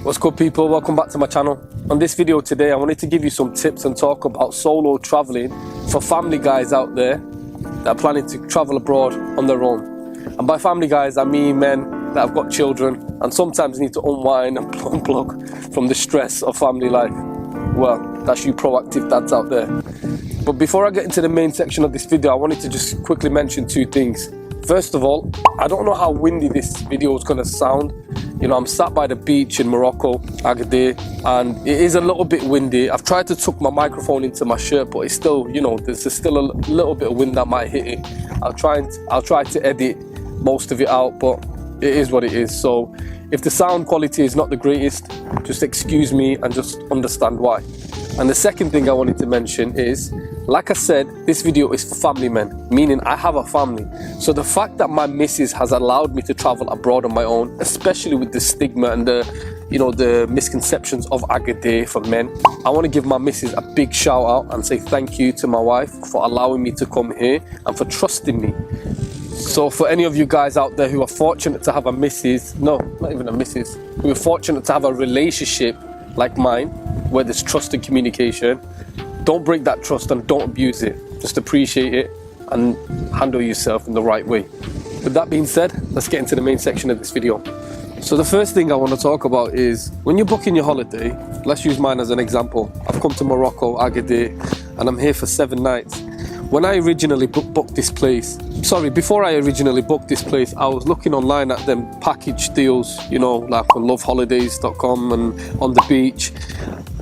What's good, people? Welcome back to my channel. On this video today, I wanted to give you some tips and talk about solo traveling for family guys out there that are planning to travel abroad on their own. And by family guys, I mean men that have got children and sometimes need to unwind and unplug from the stress of family life. Well, that's you proactive dads out there. But before I get into the main section of this video, I wanted to just quickly mention two things. First of all, I don't know how windy this video is going to sound. You know, I'm sat by the beach in Morocco Agadir, and it is a little bit windy. I've tried to tuck my microphone into my shirt, but it's still, you know, there's still a little bit of wind that might hit it. I'll try to edit most of it out, but it is what it is. So if the sound quality is not the greatest, just excuse me and just understand why. And the second thing I wanted to mention is, like I said, this video is for family men, meaning I have a family. So the fact that my missus has allowed me to travel abroad on my own, especially with the stigma and the misconceptions of Agadir for men, I want to give my missus a big shout out and say thank you to my wife for allowing me to come here and for trusting me. So for any of you guys out there who are fortunate to have a missus, no, not even a missus, who are fortunate to have a relationship like mine, where there's trust and communication, don't break that trust and don't abuse it. Just appreciate it and handle yourself in the right way. With that being said, let's get into the main section of this video. So the first thing I want to talk about is, when you're booking your holiday, let's use mine as an example. I've come to Morocco Agadir and I'm here for 7 nights. When I originally booked this place, before I originally booked this place, I was looking online at them package deals, you know, like on loveholidays.com and on the beach.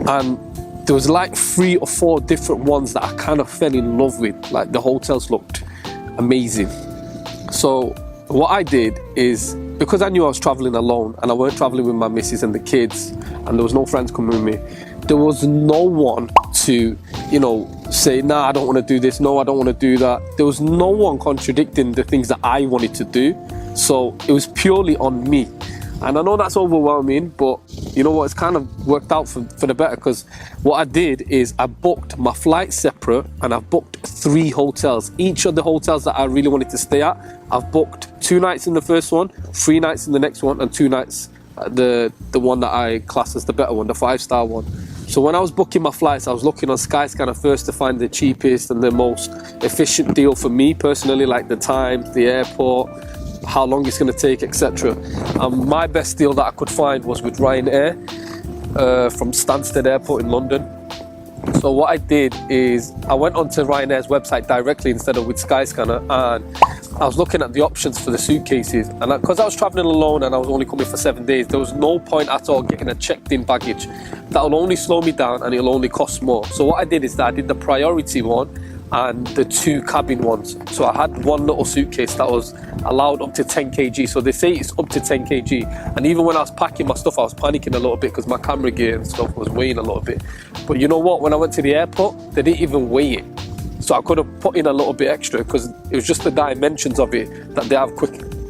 And there was like 3 or 4 different ones that I kind of fell in love with. Like the hotels looked amazing. So what I did is, because I knew I was traveling alone and I weren't traveling with my missus and the kids, and there was no friends coming with me, there was no one to, you know, say, nah, I don't want to do this, no, I don't want to do that. There was no one contradicting the things that I wanted to do. So it was purely on me. And I know that's overwhelming, but you know what, it's kind of worked out for the better, because what I did is I booked my flight separate and I've booked 3 hotels. Each of the hotels that I really wanted to stay at, I've booked 2 nights in the first one, 3 nights in the next one, and 2 nights at the one that I class as the better one, the 5-star one. So when I was booking my flights, I was looking on Skyscanner first to find the cheapest and the most efficient deal for me personally, like the times, the airport, how long it's going to take, etc. My best deal that I could find was with Ryanair from Stansted Airport in London. So what I did is I went onto Ryanair's website directly instead of with Skyscanner, and I was looking at the options for the suitcases. And because I was traveling alone and I was only coming for 7 days, there was no point at all getting a checked-in baggage. That will only slow me down and it'll only cost more. So what I did is that I did the priority one and the 2 cabin ones. So I had one little suitcase that was allowed up to 10 kg. So they say it's up to 10 kg. And even when I was packing my stuff, I was panicking a little bit because my camera gear and stuff was weighing a little bit. But you know what? When I went to the airport, they didn't even weigh it. So I could have put in a little bit extra because it was just the dimensions of it that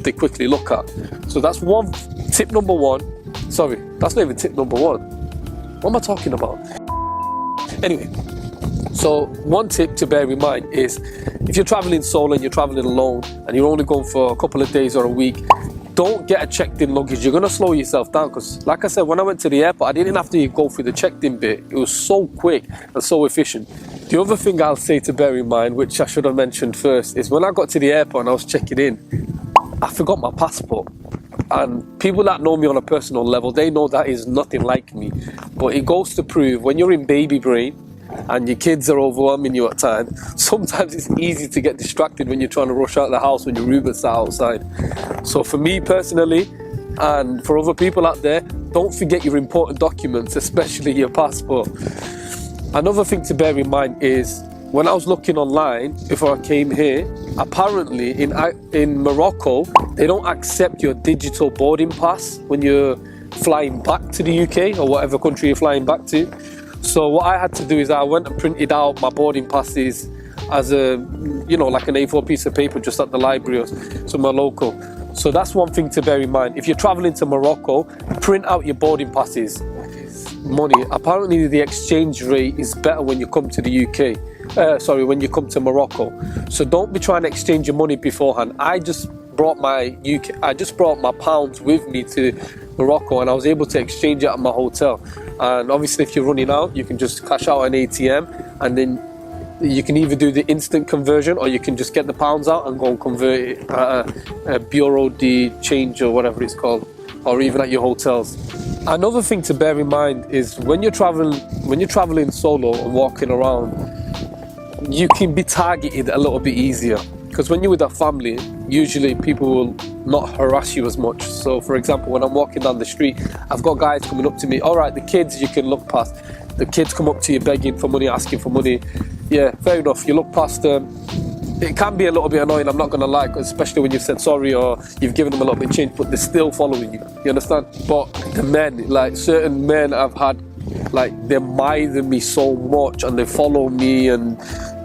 they quickly look at. So that's one tip number 1. Sorry, that's not even tip number 1. What am I talking about? Anyway. So one tip to bear in mind is, if you're traveling solo and you're traveling alone and you're only going for a couple of days or a week, don't get a checked-in luggage. You're going to slow yourself down, because like I said, when I went to the airport, I didn't have to go through the checked-in bit. It was so quick and so efficient. The other thing I'll say to bear in mind, which I should have mentioned first, is when I got to the airport and I was checking in, I forgot my passport. And people that know me on a personal level, they know that is nothing like me. But it goes to prove, when you're in baby brain, and your kids are overwhelming you at times, sometimes it's easy to get distracted when you're trying to rush out of the house when your roommates are outside. So for me personally, and for other people out there, don't forget your important documents, especially your passport. Another thing to bear in mind is, when I was looking online before I came here, apparently in Morocco, they don't accept your digital boarding pass when you're flying back to the UK or whatever country you're flying back to. So what I had to do is I went and printed out my boarding passes as a, you know, like an A4 piece of paper just at the library or somewhere local. So that's one thing to bear in mind. If you're traveling to Morocco, print out your boarding passes. Money. Apparently the exchange rate is better when you come to the UK. When you come to Morocco. So don't be trying to exchange your money beforehand. I just brought my pounds with me to Morocco, and I was able to exchange it at my hotel. And obviously, if you're running out, you can just cash out an ATM, and then you can either do the instant conversion, or you can just get the pounds out and go and convert it at a bureau de change or whatever it's called, or even at your hotels. Another thing to bear in mind is when you're traveling solo and walking around, you can be targeted a little bit easier, because when you're with a family, usually people will not harass you as much. So for example, when I'm walking down the street, I've got guys coming up to me. All right, the kids you can look past. The kids come up to you begging for money, asking for money. Yeah, fair enough, you look past them. It can be a little bit annoying, I'm not gonna lie, especially when you've said sorry or you've given them a little bit of change, but they're still following you. You understand? But the men, like certain men I've had, like they admire me so much and they follow me, and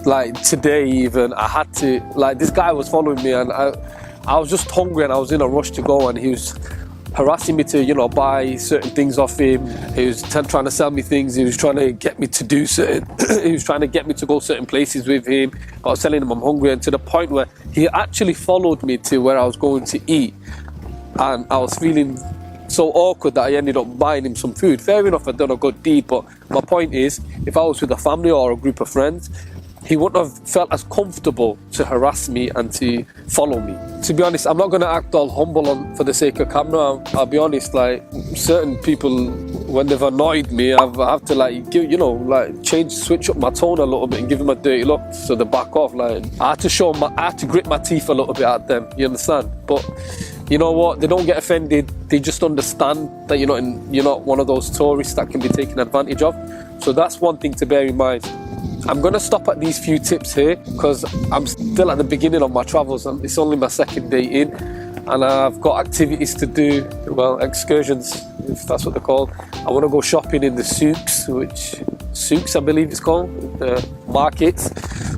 like today even I had to, like this guy was following me, and I was just hungry and I was in a rush to go, and he was harassing me to, you know, buy certain things off him. He was trying to sell me things. He was trying to get me to do certain he was trying to get me to go certain places with him. I was telling him I'm hungry, and to the point where he actually followed me to where I was going to eat, and I was feeling so awkward that I ended up buying him some food. Fair enough, I'd done a good deed, but my point is, if I was with a family or a group of friends, he wouldn't have felt as comfortable to harass me and to follow me. To be honest, I'm not going to act all humble for the sake of camera. I'll be honest, like certain people, when they've annoyed me, I have to like give, you know, like switch up my tone a little bit and give them a dirty look so they back off. Like I had to grit my teeth a little bit at them. You understand? But you know what? They don't get offended. They just understand that you're not one of those tourists that can be taken advantage of. So that's one thing to bear in mind. I'm going to stop at these few tips here because I'm still at the beginning of my travels, and it's only my second day in, and I've got activities to do, well, excursions, if that's what they're called. I want to go shopping in the souks, I believe it's called, the markets.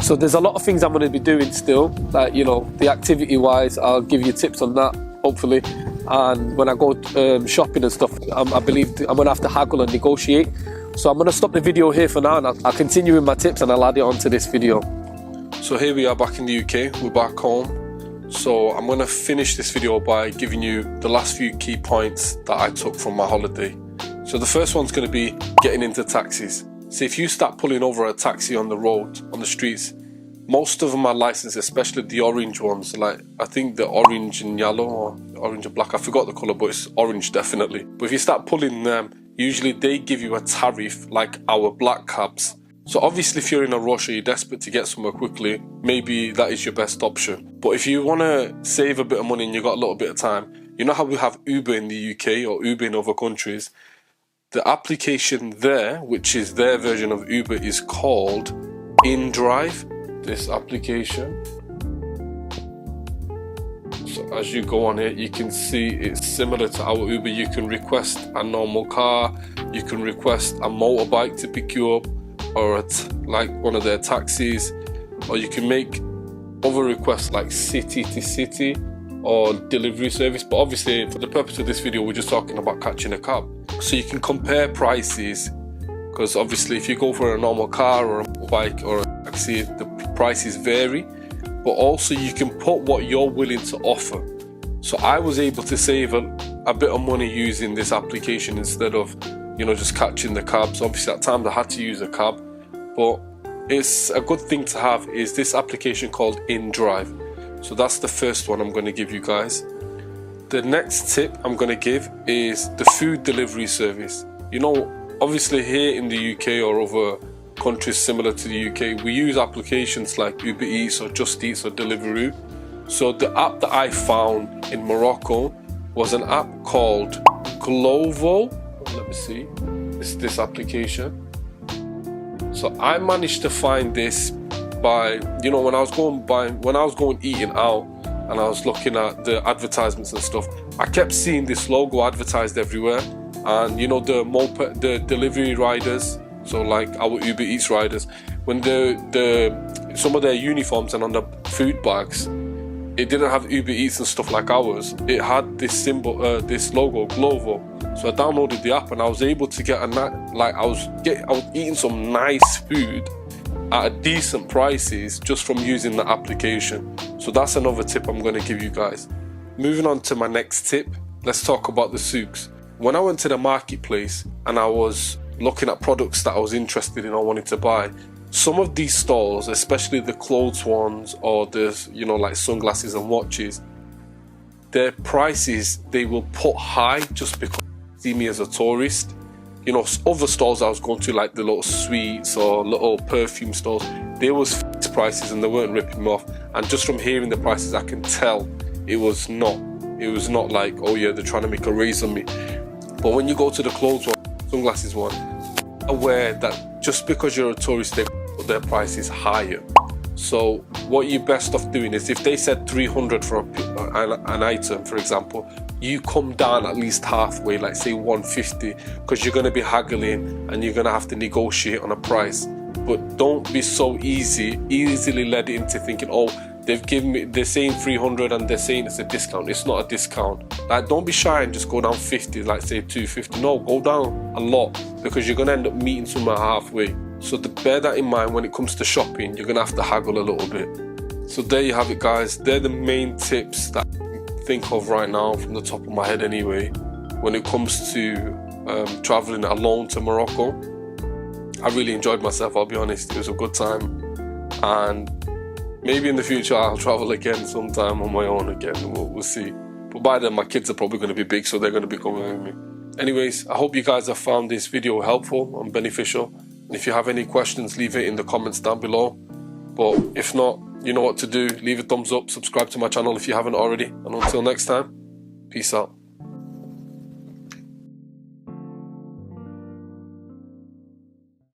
So there's a lot of things I'm going to be doing still, like, you know, the activity wise, I'll give you tips on that, hopefully. And when I go shopping and stuff, I believe I'm going to have to haggle and negotiate. So I'm going to stop the video here for now, and I'll continue with my tips and I'll add it onto this video. So here we are back in the UK, we're back home. So I'm going to finish this video by giving you the last few key points that I took from my holiday. So the first one's going to be getting into taxis. So if you start pulling over a taxi on the road, on the streets, most of them are licensed, especially the orange ones. Like I think the orange and yellow or orange and black, I forgot the colour, but it's orange definitely. But if you start pulling them, usually they give you a tariff like our black cabs. So obviously if you're in a rush or you're desperate to get somewhere quickly, maybe that is your best option. But if you want to save a bit of money and you've got a little bit of time, you know how we have Uber in the UK or Uber in other countries? The application there, which is their version of Uber, is called InDrive. This application. So as you go on it, you can see it's similar to our Uber. You can request a normal car, you can request a motorbike to pick you up, or like one of their taxis, or you can make other requests like city to city or delivery service. But obviously for the purpose of this video, we're just talking about catching a cab. So you can compare prices, because obviously if you go for a normal car or a bike or a taxi, the prices vary. But also you can put what you're willing to offer. So I was able to save a bit of money using this application instead of, you know, just catching the cabs. Obviously at times I had to use a cab, but it's a good thing to have is this application called InDrive. So that's the first one I'm going to give you guys. The next tip I'm going to give is the food delivery service. You know, obviously here in the UK or other countries similar to the UK, we use applications like Uber Eats or Just Eats or Deliveroo. So the app that I found in Morocco was an app called Glovo. Let me see, it's this application. So I managed to find this by, you know, when I was going eating out and I was looking at the advertisements and stuff, I kept seeing this logo advertised everywhere. And you know, the delivery riders, so like our Uber Eats riders, when some of their uniforms and on the food bags, it didn't have Uber Eats and stuff like ours. It had this symbol, this logo, Glovo. So I downloaded the app and I was able to get I was eating some nice food at decent prices just from using the application. So that's another tip I'm going to give you guys. moving on to my next tip, let's talk about the souks. When I went to the marketplace and I was looking at products that I was interested in or wanted to buy, some of these stalls, especially the clothes ones or the, you know, like sunglasses and watches, their prices they will put high just because they see me as a tourist. You know, other stores I was going to, like the little sweets or little perfume stores, they was fixed prices and they weren't ripping me off. And just from hearing the prices, I can tell it was not like, oh yeah, they're trying to make a raise on me. But when you go to the clothes one, sunglasses one, aware that just because you're a tourist, they put their prices higher. So what you're best off doing is, if they said 300 for an item, for example, you come down at least halfway, like say 150, because you're going to be haggling and you're going to have to negotiate on a price. But don't be so easily led into thinking, oh, they're saying 300 and they're saying it's a discount. It's not a discount. Like, don't be shy and just go down 50, like say 250. No, go down a lot, because you're going to end up meeting somewhere halfway. So bear that in mind when it comes to shopping. You're going to have to haggle a little bit. So there you have it, guys. They're the main tips that I can think of right now from the top of my head anyway, when it comes to traveling alone to Morocco. I really enjoyed myself, I'll be honest. It was a good time, and maybe in the future I'll travel again sometime on my own again. We'll see. But by then my kids are probably going to be big, so they're going to be coming with me. Anyways, I hope you guys have found this video helpful and beneficial. And if you have any questions, leave it in the comments down below. But if not, you know what to do. Leave a thumbs up, subscribe to my channel if you haven't already. And until next time, peace out.